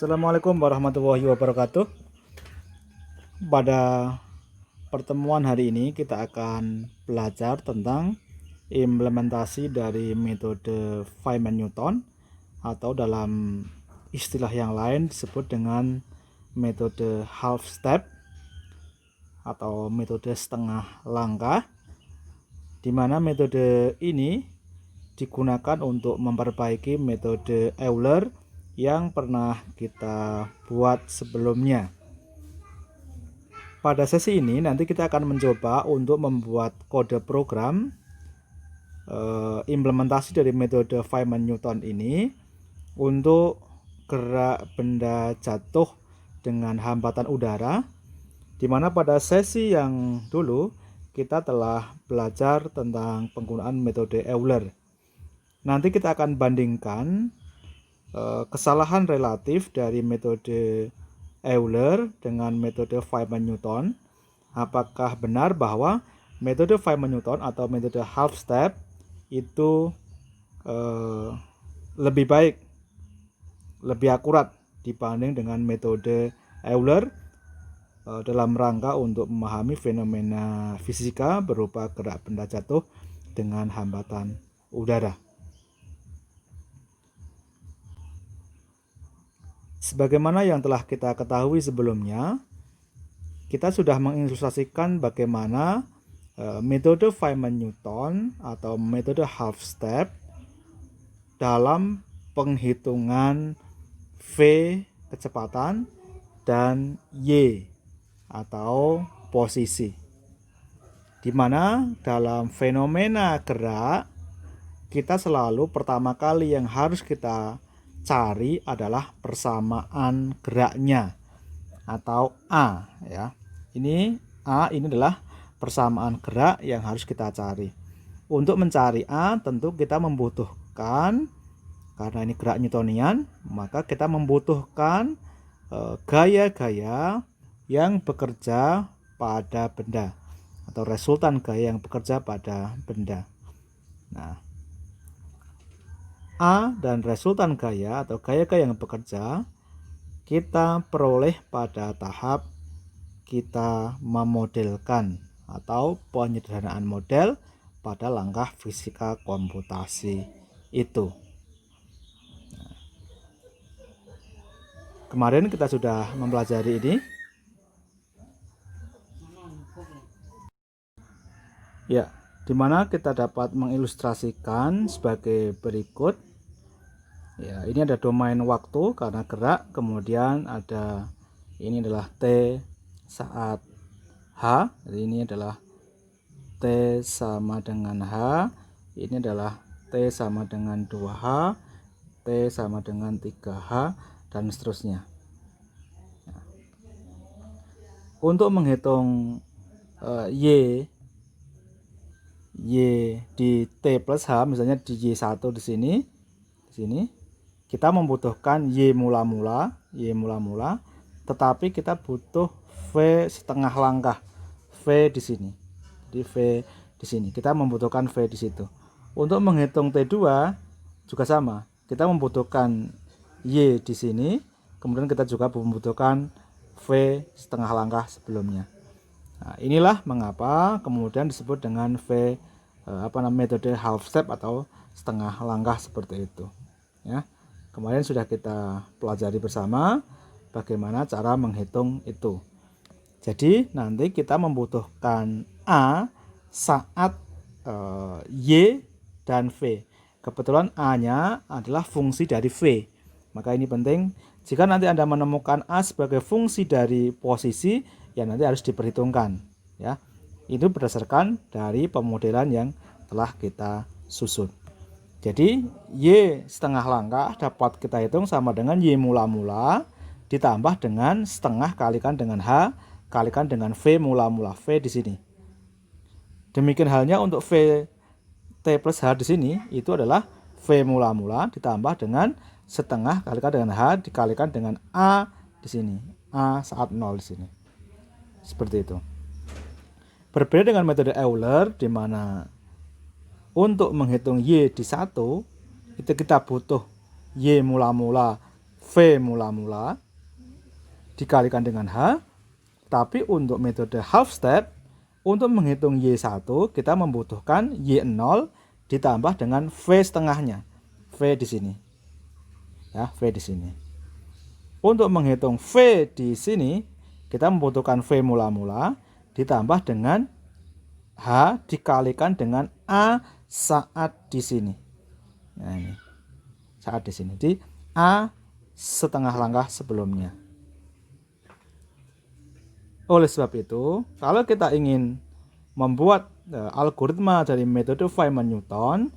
Assalamualaikum warahmatullahi wabarakatuh. Pada pertemuan hari ini kita akan belajar tentang implementasi dari metode Feynman-Newton atau dalam istilah yang lain disebut dengan metode half step atau metode setengah langkah, di mana metode ini digunakan untuk memperbaiki metode Euler yang pernah kita buat sebelumnya. Pada sesi ini nanti kita akan mencoba untuk membuat kode program implementasi dari metode Feynman-Newton ini untuk gerak benda jatuh dengan hambatan udara, di mana pada sesi yang dulu kita telah belajar tentang penggunaan metode Euler. Nanti kita akan bandingkan kesalahan relatif dari metode Euler dengan metode Feynman-Newton. Apakah benar bahwa metode Feynman-Newton atau metode half step itu lebih baik, lebih akurat dibanding dengan metode Euler dalam rangka untuk memahami fenomena fisika berupa gerak benda jatuh dengan hambatan udara. Sebagaimana yang telah kita ketahui sebelumnya, kita sudah mengilustrasikan bagaimana metode Feynman-Newton atau metode half step dalam penghitungan V kecepatan dan Y atau posisi, di mana dalam fenomena gerak kita selalu pertama kali yang harus kita cari adalah persamaan geraknya atau A ya. Ini A ini adalah persamaan gerak yang harus kita cari. Untuk mencari A tentu kita membutuhkan, karena ini gerak Newtonian, maka kita membutuhkan gaya-gaya yang bekerja pada benda atau resultan gaya yang bekerja pada benda. Nah, A dan resultan gaya atau gaya-gaya yang bekerja kita peroleh pada tahap kita memodelkan atau penyederhanaan model pada langkah fisika komputasi itu. Kemarin kita sudah mempelajari ini. Ya, di mana kita dapat mengilustrasikan sebagai berikut. Ya, ini ada domain waktu karena gerak, kemudian ada ini adalah T saat H, jadi ini adalah T sama dengan H, ini adalah T sama dengan 2H, T sama dengan 3H, dan seterusnya. Nah, untuk menghitung Y di T plus H, misalnya di Y1 di sini kita membutuhkan Y mula-mula, tetapi kita butuh V setengah langkah, V di sini. Jadi V di sini kita membutuhkan V di situ. Untuk menghitung T2 juga sama, kita membutuhkan Y di sini, kemudian kita juga membutuhkan V setengah langkah sebelumnya. Nah, inilah mengapa kemudian disebut dengan metode half step atau setengah langkah seperti itu. Ya, kemarin sudah kita pelajari bersama bagaimana cara menghitung itu. Jadi nanti kita membutuhkan A saat Y dan V. Kebetulan A-nya adalah fungsi dari V. Maka ini penting. Jika nanti Anda menemukan A sebagai fungsi dari posisi, ya nanti harus diperhitungkan. Ya, itu berdasarkan dari pemodelan yang telah kita susun. Jadi Y setengah langkah dapat kita hitung sama dengan Y mula-mula ditambah dengan setengah kalikan dengan H kalikan dengan V mula-mula, V di sini. Demikian halnya untuk V T plus H di sini itu adalah V mula-mula ditambah dengan setengah kalikan dengan H dikalikan dengan A di sini, A saat 0 di sini. Seperti itu. Berbeda dengan metode Euler di mana untuk menghitung Y di 1 itu kita butuh Y mula-mula, V V mula-mula dikalikan dengan H. Tapi untuk metode half step, untuk menghitung Y1 kita membutuhkan Y0 ditambah dengan V setengahnya. V di sini. Ya, V di sini. Untuk menghitung V di sini, kita membutuhkan V mula-mula ditambah dengan H dikalikan dengan A saat di sini. Nah, ini. Saat di sini. Jadi A setengah langkah sebelumnya. Oleh sebab itu, kalau kita ingin membuat algoritma dari metode Feynman-Newton,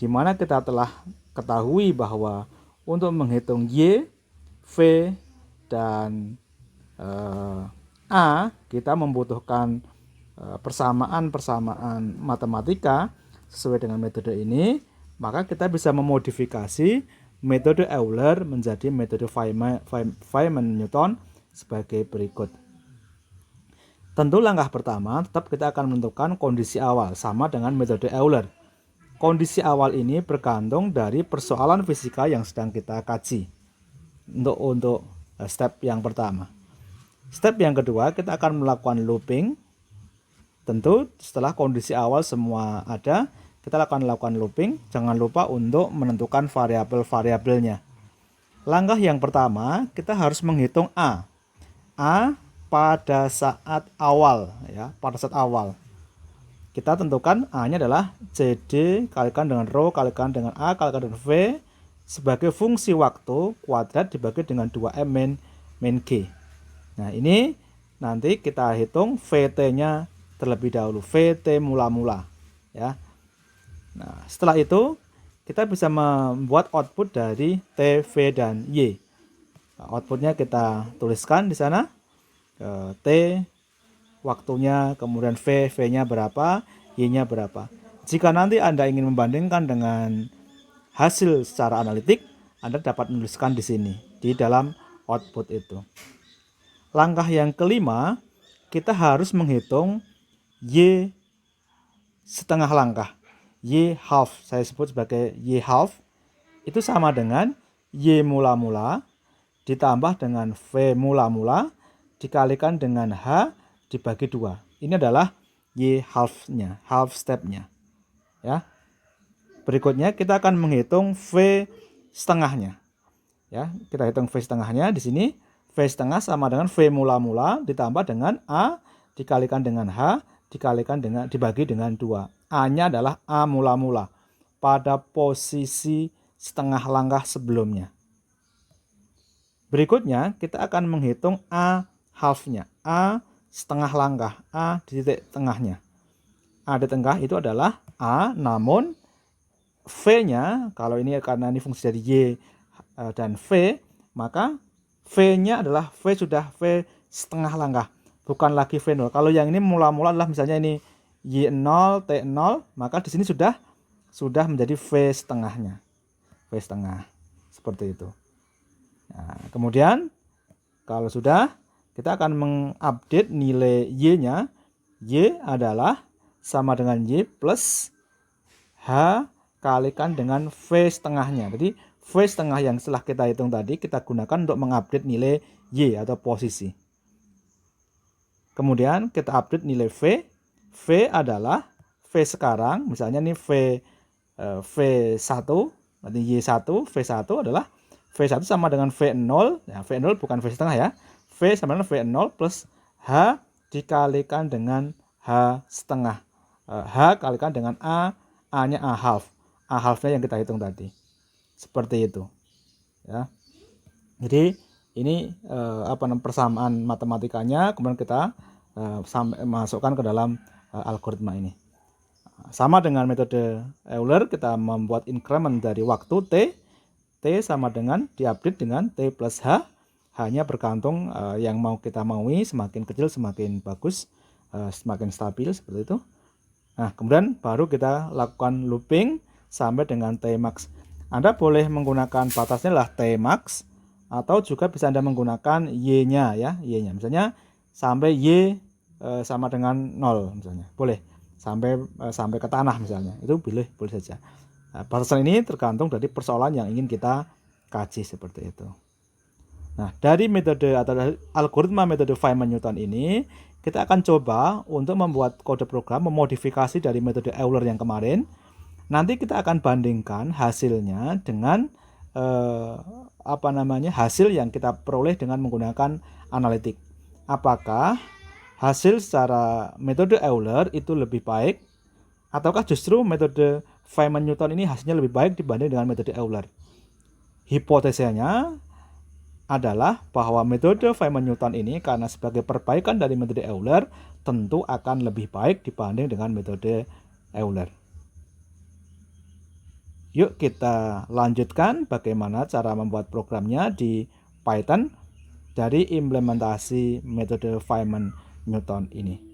di mana kita telah ketahui bahwa untuk menghitung Y, V, dan A, kita membutuhkan persamaan-persamaan matematika sesuai dengan metode ini, maka kita bisa memodifikasi metode Euler menjadi metode Feynman-Newton sebagai berikut. Tentu langkah pertama tetap kita akan menentukan kondisi awal sama dengan metode Euler. Kondisi awal ini bergantung dari persoalan fisika yang sedang kita kaji. Untuk step yang pertama. Step yang kedua kita akan melakukan looping. Tentu setelah kondisi awal semua ada, kita akan melakukan looping. Jangan lupa untuk menentukan variabel-variabelnya. Langkah yang pertama kita harus menghitung A. A pada saat awal, ya, pada saat awal. Kita tentukan A-nya adalah CD kalikan dengan rho kalikan dengan A kalikan dengan V sebagai fungsi waktu kuadrat dibagi dengan 2M min G. Nah, ini nanti kita hitung VT-nya terlebih dahulu, VT mula-mula, ya. Nah, setelah itu kita bisa membuat output dari T, V, dan Y. Nah, outputnya kita tuliskan di sana. T waktunya, kemudian V-nya berapa, Y-nya berapa. Jika nanti Anda ingin membandingkan dengan hasil secara analitik, Anda dapat menuliskan di sini, di dalam output itu. Langkah yang kelima, kita harus menghitung Y setengah langkah. Y half, saya sebut sebagai Y half, itu sama dengan Y mula-mula ditambah dengan V mula-mula dikalikan dengan H dibagi 2. Ini adalah Y half-nya, half step-nya. Ya. Berikutnya kita akan menghitung V setengahnya. Ya, kita hitung V setengahnya di sini. V setengah sama dengan V mula-mula ditambah dengan A dikalikan dengan H dikalikan dengan dibagi dengan 2. A-nya adalah A mula-mula pada posisi setengah langkah sebelumnya. Berikutnya kita akan menghitung A half-nya, A setengah langkah, A di titik tengahnya. A di tengah itu adalah A, namun V-nya, kalau ini karena ini fungsi dari Y dan V, maka V-nya adalah V setengah langkah, bukan lagi V0. Kalau yang ini mula-mula adalah misalnya ini Y0, T0, maka di sini sudah menjadi V setengahnya. V setengah, seperti itu. Nah, kemudian kalau sudah, kita akan mengupdate nilai Y-nya. Y adalah sama dengan Y plus H kalikan dengan V setengahnya. Jadi V setengah yang setelah kita hitung tadi kita gunakan untuk mengupdate nilai Y atau posisi. Kemudian kita update nilai V. V adalah V sekarang, misalnya ini V1, berarti Y1, V1 adalah V1 sama dengan V0, ya, V0 bukan V setengah ya. V sama dengan V0 plus H dikalikan dengan H setengah. H kalikan dengan A, A-nya A half. A half-nya yang kita hitung tadi. Seperti itu. Ya. Jadi ini persamaan matematikanya, kemudian kita masukkan ke dalam algoritma ini. Sama dengan metode Euler, kita membuat increment dari waktu T. T sama dengan diupdate dengan T plus H. Hanya bergantung yang mau kita maui, semakin kecil semakin bagus, semakin stabil seperti itu. Nah, kemudian baru kita lakukan looping sampai dengan T max. Anda boleh menggunakan batasnya lah T max, atau juga bisa Anda menggunakan Y-nya ya, Y-nya. Misalnya sampai Y sama dengan 0 misalnya. Boleh. Sampai ke tanah misalnya. Itu boleh saja. Nah, batasan ini tergantung dari persoalan yang ingin kita kaji seperti itu. Nah, dari metode atau dari algoritma metode Feynman-Newton ini, kita akan coba untuk membuat kode program memodifikasi dari metode Euler yang kemarin. Nanti kita akan bandingkan hasilnya dengan hasil yang kita peroleh dengan menggunakan analitik. Apakah hasil secara metode Euler itu lebih baik, ataukah justru metode Feynman-Newton ini hasilnya lebih baik dibanding dengan metode Euler? Hipotesanya adalah bahwa metode Feynman-Newton ini karena sebagai perbaikan dari metode Euler tentu akan lebih baik dibanding dengan metode Euler. Yuk kita lanjutkan bagaimana cara membuat programnya di Python dari implementasi metode Feynman-Newton ini.